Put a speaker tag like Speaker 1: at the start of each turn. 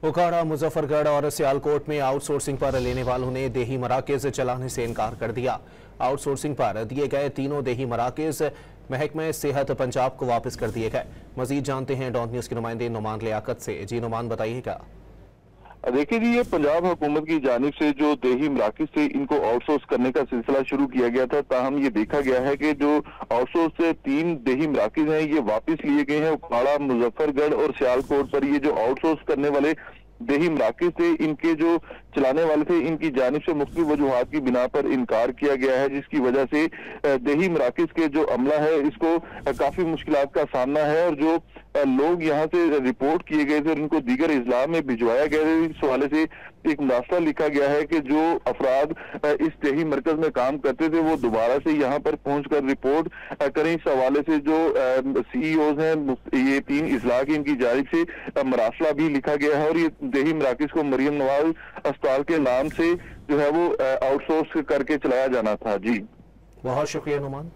Speaker 1: उकाड़ा, मुजफ्फरगढ़ और सियालकोट में आउटसोर्सिंग पर लेने वालों ने देही मराकज चलाने से इनकार कर दिया। आउटसोर्सिंग पर दिए गए तीनों देही मराकज महकमे सेहत पंजाब को वापस कर दिए गए। मजीद जानते हैं डॉन न्यूज के नुमाइंदे नुमान लियाकत से। जी नुमान, बताइएगा।
Speaker 2: देखिए जी, ये पंजाब हुकूमत की जानिब से जो देही मराकज से इनको आउटसोर्स करने का सिलसिला शुरू किया गया था, ताहम ये देखा गया है कि जो आउटसोर्स से 3 देही मराकज हैं ये वापस लिए गए हैं। उकाड़ा, मुजफ्फरगढ़ और सियालकोट पर ये जो आउटसोर्स करने वाले देही मराकज थे, इनके जो चलाने वाले थे, इनकी जानिब से मुख्तलिफ वजूहात की बिना पर इनकार किया गया है, जिसकी वजह से देही मराकज के जो अमला है इसको काफी मुश्किलात का सामना है। और जो लोग यहाँ से रिपोर्ट किए गए थे और इनको दीगर इजलाम में भिजवाया गया है, इस हवाले से एक मुदासला लिखा गया है कि जो अफराद इस देही मरकज में काम करते थे वो दोबारा से यहाँ पर पहुंचकर रिपोर्ट करें। इस हवाले से जो CEOs हैं, ये 3 इजला की इनकी जानिब से मरासला भी लिखा गया है और ये देही मराकज को मरियम नवाज अस्पताल के नाम से जो है वो आउटसोर्स करके चलाया जाना था। जी
Speaker 1: बहुत शुक्रिया नुमान।